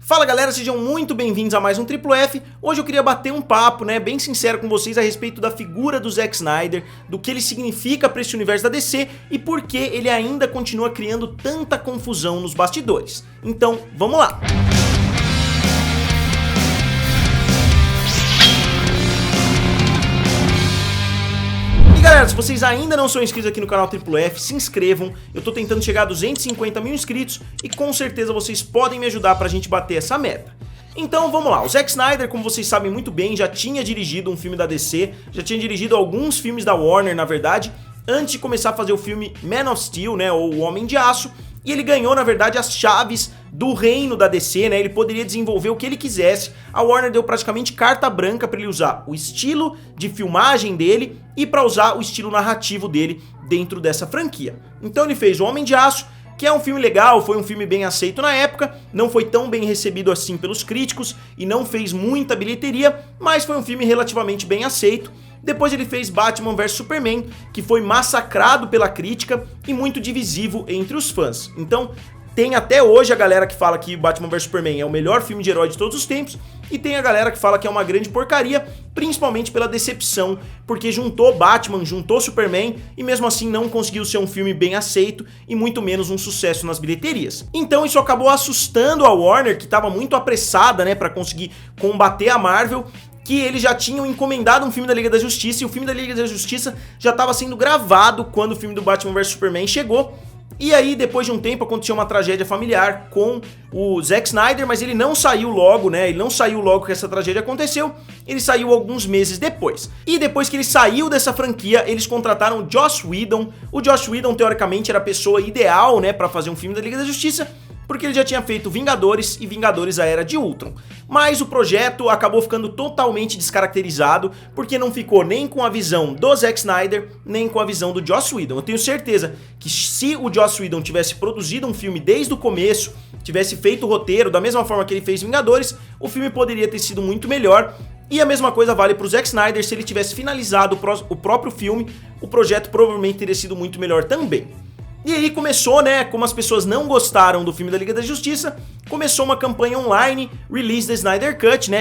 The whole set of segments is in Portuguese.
Fala galera, sejam muito bem-vindos a mais um Triplo F. Hoje eu queria bater um papo, bem sincero com vocês a respeito da figura do Zack Snyder, do que ele significa para esse universo da DC e por que ele ainda continua criando tanta confusão nos bastidores. Então, vamos lá! Galera, se vocês ainda não são inscritos aqui no canal Triplo F, se inscrevam. Eu tô tentando chegar a 250 mil inscritos e com certeza vocês podem me ajudar pra gente bater essa meta. Então vamos lá, o Zack Snyder, como vocês sabem muito bem, já tinha dirigido um filme da DC, já tinha dirigido alguns filmes da Warner, na verdade, antes de começar a fazer o filme Man of Steel, ou O Homem de Aço, e ele ganhou, na verdade, as chaves do reino da DC, ele poderia desenvolver o que ele quisesse. A Warner deu praticamente carta branca para ele usar o estilo de filmagem dele e para usar o estilo narrativo dele dentro dessa franquia. Então ele fez O Homem de Aço, que é um filme legal, foi um filme bem aceito na época, não foi tão bem recebido assim pelos críticos e não fez muita bilheteria, mas foi um filme relativamente bem aceito. Depois ele fez Batman vs Superman, que foi massacrado pela crítica e muito divisivo entre os fãs. Então tem até hoje a galera que fala que Batman vs Superman é o melhor filme de herói de todos os tempos, e tem a galera que fala que é uma grande porcaria, principalmente pela decepção, porque juntou Batman, juntou Superman, e mesmo assim não conseguiu ser um filme bem aceito, e muito menos um sucesso nas bilheterias. Então isso acabou assustando a Warner, que estava muito apressada, para conseguir combater a Marvel, que eles já tinham encomendado um filme da Liga da Justiça, e o filme da Liga da Justiça já estava sendo gravado quando o filme do Batman vs Superman chegou. E aí, depois de um tempo, aconteceu uma tragédia familiar com o Zack Snyder, mas ele não saiu logo, Ele não saiu logo que essa tragédia aconteceu, ele saiu alguns meses depois. E depois que ele saiu dessa franquia, eles contrataram o Joss Whedon. O Joss Whedon, teoricamente, era a pessoa ideal, para fazer um filme da Liga da Justiça, porque ele já tinha feito Vingadores e Vingadores a Era de Ultron. Mas o projeto acabou ficando totalmente descaracterizado, porque não ficou nem com a visão do Zack Snyder, nem com a visão do Joss Whedon. Eu tenho certeza que se o Joss Whedon tivesse produzido um filme desde o começo, tivesse feito o roteiro da mesma forma que ele fez Vingadores, o filme poderia ter sido muito melhor. E a mesma coisa vale para o Zack Snyder, se ele tivesse finalizado o próprio filme, o projeto provavelmente teria sido muito melhor também. E aí começou, como as pessoas não gostaram do filme da Liga da Justiça, começou uma campanha online, Release the Snyder Cut,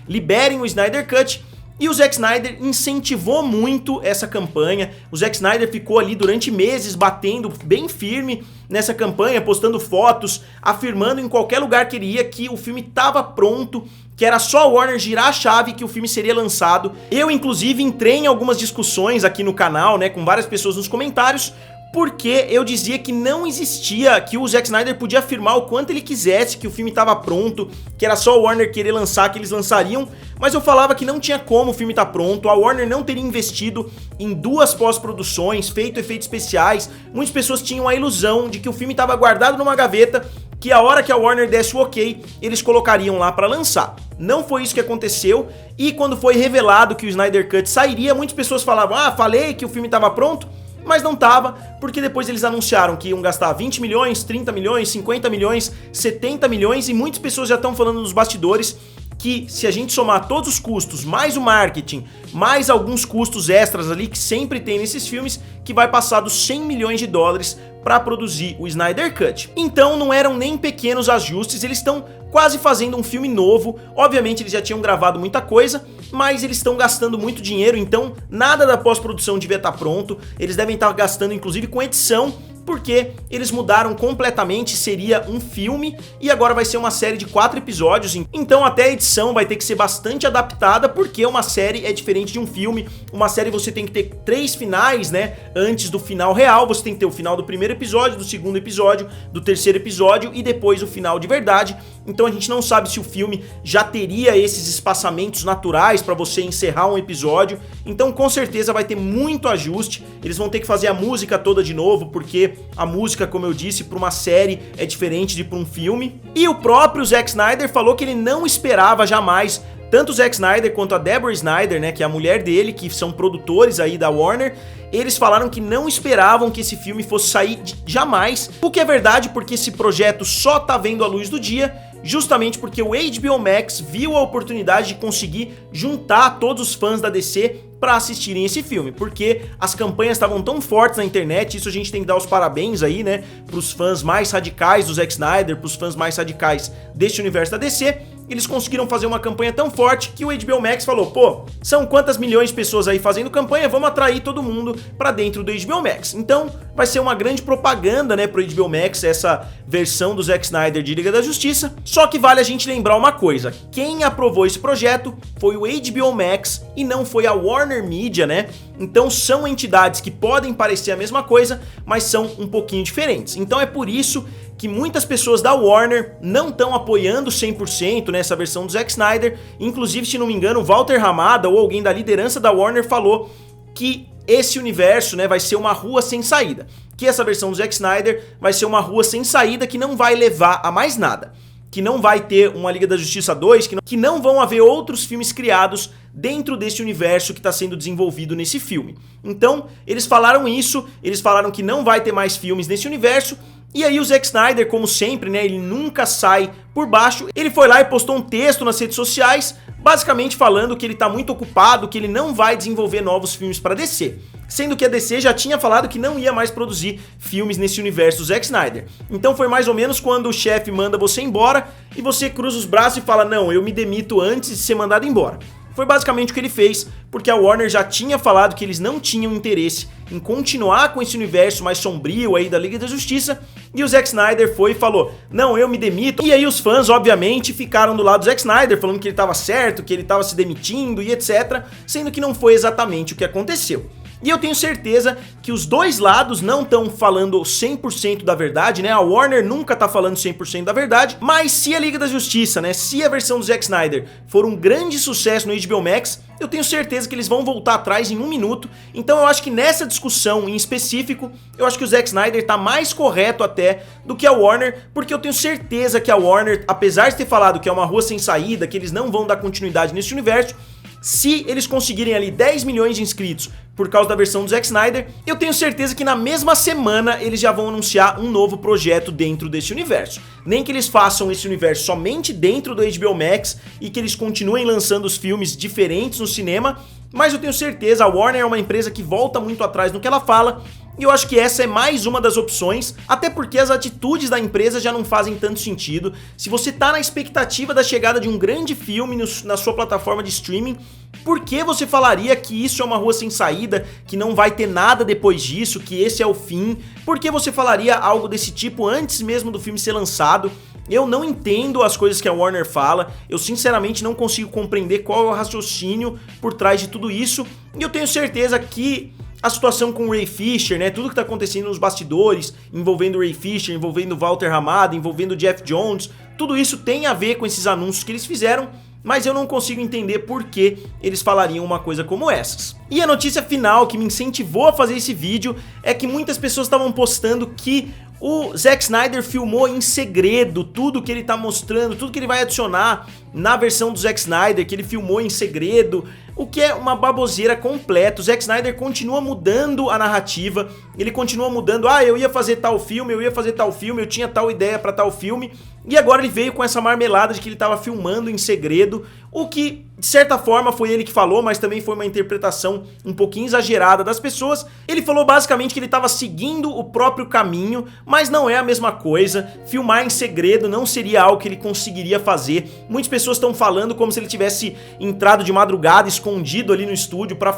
liberem o Snyder Cut, e o Zack Snyder incentivou muito essa campanha. O Zack Snyder ficou ali durante meses batendo bem firme nessa campanha, postando fotos, afirmando em qualquer lugar que ele ia que o filme estava pronto, que era só a Warner girar a chave que o filme seria lançado. Eu, inclusive, entrei em algumas discussões aqui no canal, com várias pessoas nos comentários, porque eu dizia que não existia, que o Zack Snyder podia afirmar o quanto ele quisesse que o filme estava pronto, que era só a Warner querer lançar, que eles lançariam, mas eu falava que não tinha como o filme estar pronto, a Warner não teria investido em 2 pós-produções, feito efeitos especiais, muitas pessoas tinham a ilusão de que o filme estava guardado numa gaveta, que a hora que a Warner desse o ok, eles colocariam lá para lançar. Não foi isso que aconteceu, e quando foi revelado que o Snyder Cut sairia, muitas pessoas falavam, falei que o filme estava pronto, mas não tava, porque depois eles anunciaram que iam gastar 20 milhões, 30 milhões, 50 milhões, 70 milhões, e muitas pessoas já estão falando nos bastidores que se a gente somar todos os custos, mais o marketing, mais alguns custos extras ali que sempre tem nesses filmes, que vai passar dos 100 milhões de dólares para produzir o Snyder Cut. Então não eram nem pequenos ajustes, eles estão quase fazendo um filme novo. Obviamente eles já tinham gravado muita coisa, mas eles estão gastando muito dinheiro, então nada da pós-produção devia estar pronto. Eles devem estar gastando inclusive com edição, porque eles mudaram completamente, seria um filme e agora vai ser uma série de 4 episódios, então até a edição vai ter que ser bastante adaptada, porque uma série é diferente de um filme. Uma série você tem que ter 3 finais, antes do final real, você tem que ter o final do primeiro episódio, do segundo episódio, do terceiro episódio e depois o final de verdade. Então a gente não sabe se o filme já teria esses espaçamentos naturais para você encerrar um episódio, então com certeza vai ter muito ajuste. Eles vão ter que fazer a música toda de novo, porque a música, como eu disse, para uma série é diferente de para um filme. E o próprio Zack Snyder falou que ele não esperava jamais, tanto o Zack Snyder quanto a Deborah Snyder, que é a mulher dele, que são produtores aí da Warner, eles falaram que não esperavam que esse filme fosse sair jamais, o que é verdade, porque esse projeto só tá vendo a luz do dia justamente porque o HBO Max viu a oportunidade de conseguir juntar todos os fãs da DC para assistirem esse filme, porque as campanhas estavam tão fortes na internet. Isso a gente tem que dar os parabéns aí, né, pros fãs mais radicais do Zack Snyder, pros fãs mais radicais deste universo da DC. Eles conseguiram fazer uma campanha tão forte que o HBO Max falou, pô, são quantas milhões de pessoas aí fazendo campanha, vamos atrair todo mundo pra dentro do HBO Max. Então vai ser uma grande propaganda, né, pro HBO Max, essa versão do Zack Snyder de Liga da Justiça. Só que vale a gente lembrar uma coisa, quem aprovou esse projeto foi o HBO Max e não foi a Warner Media, né? Então são entidades que podem parecer a mesma coisa, mas são um pouquinho diferentes. Então é por isso que muitas pessoas da Warner não estão apoiando 100% nessa versão do Zack Snyder. Inclusive, se não me engano, o Walter Hamada ou alguém da liderança da Warner falou que esse universo, né, vai ser uma rua sem saída. Que essa versão do Zack Snyder vai ser uma rua sem saída que não vai levar a mais nada. Que não vai ter uma Liga da Justiça 2, que não vão haver outros filmes criados dentro desse universo que está sendo desenvolvido nesse filme. Então, eles falaram isso, eles falaram que não vai ter mais filmes nesse universo. E aí o Zack Snyder, como sempre, né, ele nunca sai por baixo, ele foi lá e postou um texto nas redes sociais, basicamente falando que ele tá muito ocupado, que ele não vai desenvolver novos filmes para DC. Sendo que a DC já tinha falado que não ia mais produzir filmes nesse universo do Zack Snyder. Então foi mais ou menos quando o chefe manda você embora e você cruza os braços e fala, não, eu me demito antes de ser mandado embora. Foi basicamente o que ele fez, porque a Warner já tinha falado que eles não tinham interesse em continuar com esse universo mais sombrio aí da Liga da Justiça, e o Zack Snyder foi e falou, não, eu me demito. E aí os fãs, obviamente, ficaram do lado do Zack Snyder, falando que ele estava certo, que ele estava se demitindo e etc, sendo que não foi exatamente o que aconteceu. E eu tenho certeza que os dois lados não estão falando 100% da verdade, né? A Warner nunca tá falando 100% da verdade, mas se a Liga da Justiça, né, se a versão do Zack Snyder for um grande sucesso no HBO Max, eu tenho certeza que eles vão voltar atrás em 1 minuto. Então eu acho que nessa discussão em específico, eu acho que o Zack Snyder tá mais correto até do que a Warner, porque eu tenho certeza que a Warner, apesar de ter falado que é uma rua sem saída, que eles não vão dar continuidade nesse universo, se eles conseguirem ali 10 milhões de inscritos por causa da versão do Zack Snyder, eu tenho certeza que na mesma semana eles já vão anunciar um novo projeto dentro desse universo. Nem que eles façam esse universo somente dentro do HBO Max e que eles continuem lançando os filmes diferentes no cinema, mas eu tenho certeza, a Warner é uma empresa que volta muito atrás no que ela fala, e eu acho que essa é mais uma das opções, até porque as atitudes da empresa já não fazem tanto sentido. Se você tá na expectativa da chegada de um grande filme na sua plataforma de streaming, por que você falaria que isso é uma rua sem saída, que não vai ter nada depois disso, que esse é o fim? Por que você falaria algo desse tipo antes mesmo do filme ser lançado? Eu não entendo as coisas que a Warner fala, eu sinceramente não consigo compreender qual é o raciocínio por trás de tudo isso, e eu tenho certeza que a situação com o Ray Fisher, né, tudo que tá acontecendo nos bastidores, envolvendo o Ray Fisher, envolvendo o Walter Hamada, envolvendo o Jeff Jones, tudo isso tem a ver com esses anúncios que eles fizeram, mas eu não consigo entender por que eles falariam uma coisa como essas. E a notícia final que me incentivou a fazer esse vídeo é que muitas pessoas estavam postando que o Zack Snyder filmou em segredo tudo que ele tá mostrando, tudo que ele vai adicionar na versão do Zack Snyder, que ele filmou em segredo, o que é uma baboseira completa. O Zack Snyder continua mudando a narrativa, ele continua mudando, eu ia fazer tal filme, eu tinha tal ideia pra tal filme, e agora ele veio com essa marmelada de que ele tava filmando em segredo, o que de certa forma foi ele que falou, mas também foi uma interpretação um pouquinho exagerada das pessoas. Ele falou basicamente que ele estava seguindo o próprio caminho, mas não é a mesma coisa. Filmar em segredo não seria algo que ele conseguiria fazer. Muitas pessoas estão falando como se ele tivesse entrado de madrugada, escondido ali no estúdio para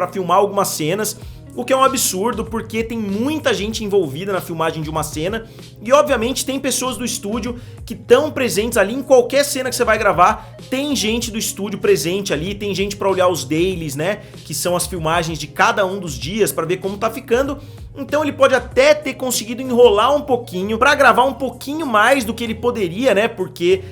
filmar algumas cenas. O que é um absurdo, porque tem muita gente envolvida na filmagem de uma cena e obviamente tem pessoas do estúdio que estão presentes ali em qualquer cena que você vai gravar, tem gente do estúdio presente ali, tem gente pra olhar os dailies, né, que são as filmagens de cada um dos dias pra ver como tá ficando. Então ele pode até ter conseguido enrolar um pouquinho pra gravar um pouquinho mais do que ele poderia, né, porque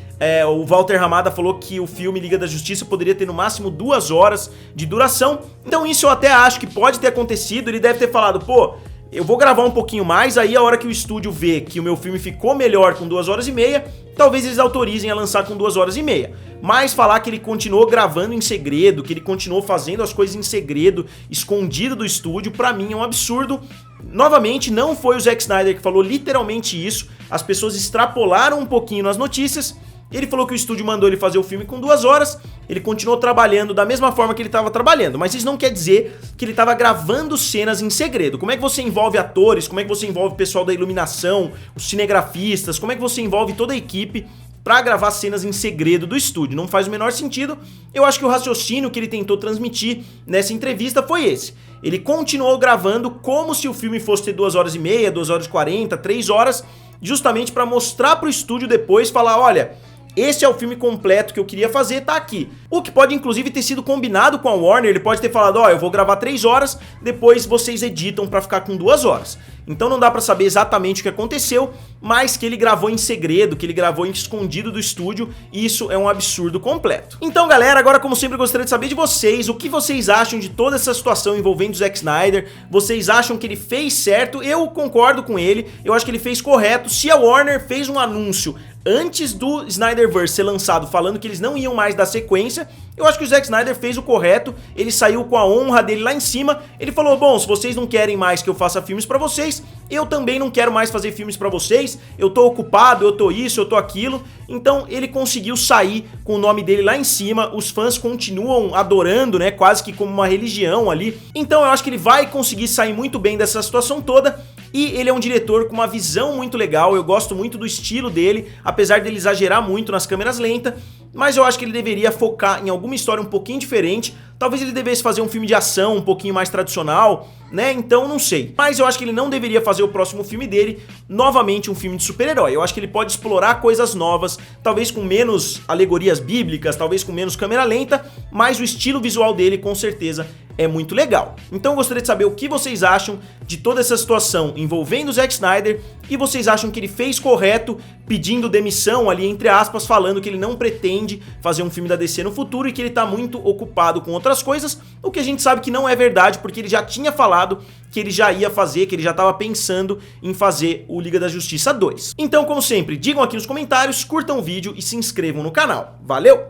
o Walter Hamada falou que o filme Liga da Justiça poderia ter no máximo 2 horas de duração. Então isso eu até acho que pode ter acontecido. Ele deve ter falado, pô, eu vou gravar um pouquinho mais, aí a hora que o estúdio vê que o meu filme ficou melhor com 2 horas e meia, talvez eles autorizem a lançar com 2 horas e meia. Mas falar que ele continuou gravando em segredo, que ele continuou fazendo as coisas em segredo, escondido do estúdio, pra mim é um absurdo. Novamente, não foi o Zack Snyder que falou literalmente isso, as pessoas extrapolaram um pouquinho nas notícias, Ele falou que o estúdio mandou ele fazer o filme com 2 horas, ele continuou trabalhando da mesma forma que ele estava trabalhando, mas isso não quer dizer que ele estava gravando cenas em segredo. Como é que você envolve atores, como é que você envolve o pessoal da iluminação, os cinegrafistas, como é que você envolve toda a equipe pra gravar cenas em segredo do estúdio? Não faz o menor sentido. Eu acho que o raciocínio que ele tentou transmitir nessa entrevista foi esse. Ele continuou gravando como se o filme fosse ter 2 horas e meia, 2 horas e 40, 3 horas, justamente pra mostrar pro estúdio depois, falar, olha, esse é o filme completo que eu queria fazer, tá aqui. O que pode inclusive ter sido combinado com a Warner, ele pode ter falado, ó, eu vou gravar 3 horas, depois vocês editam pra ficar com 2 horas. Então não dá pra saber exatamente o que aconteceu, mas que ele gravou em segredo, que ele gravou escondido do estúdio, e isso é um absurdo completo. Então galera, agora como sempre eu gostaria de saber de vocês, o que vocês acham de toda essa situação envolvendo o Zack Snyder? Vocês acham que ele fez certo? Eu concordo com ele, eu acho que ele fez correto. Se a Warner fez um anúncio antes do Snyderverse ser lançado falando que eles não iam mais dar sequência, eu acho que o Zack Snyder fez o correto, ele saiu com a honra dele lá em cima, ele falou, bom, se vocês não querem mais que eu faça filmes pra vocês, eu também não quero mais fazer filmes pra vocês, eu tô ocupado, eu tô isso, eu tô aquilo, então ele conseguiu sair com o nome dele lá em cima, os fãs continuam adorando, né, quase que como uma religião ali, então eu acho que ele vai conseguir sair muito bem dessa situação toda. E ele é um diretor com uma visão muito legal, eu gosto muito do estilo dele, apesar dele exagerar muito nas câmeras lentas, mas eu acho que ele deveria focar em alguma história um pouquinho diferente, talvez ele devesse fazer um filme de ação um pouquinho mais tradicional, né, então não sei. Mas eu acho que ele não deveria fazer o próximo filme dele, novamente um filme de super-herói, eu acho que ele pode explorar coisas novas, talvez com menos alegorias bíblicas, talvez com menos câmera lenta, mas o estilo visual dele com certeza é muito legal. Então eu gostaria de saber o que vocês acham de toda essa situação envolvendo o Zack Snyder, e vocês acham que ele fez correto pedindo demissão ali, entre aspas, falando que ele não pretende fazer um filme da DC no futuro e que ele tá muito ocupado com outras coisas, o que a gente sabe que não é verdade, porque ele já tinha falado que ele já ia fazer, que ele já estava pensando em fazer o Liga da Justiça 2. Então, como sempre, digam aqui nos comentários, curtam o vídeo e se inscrevam no canal. Valeu!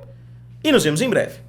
E nos vemos em breve.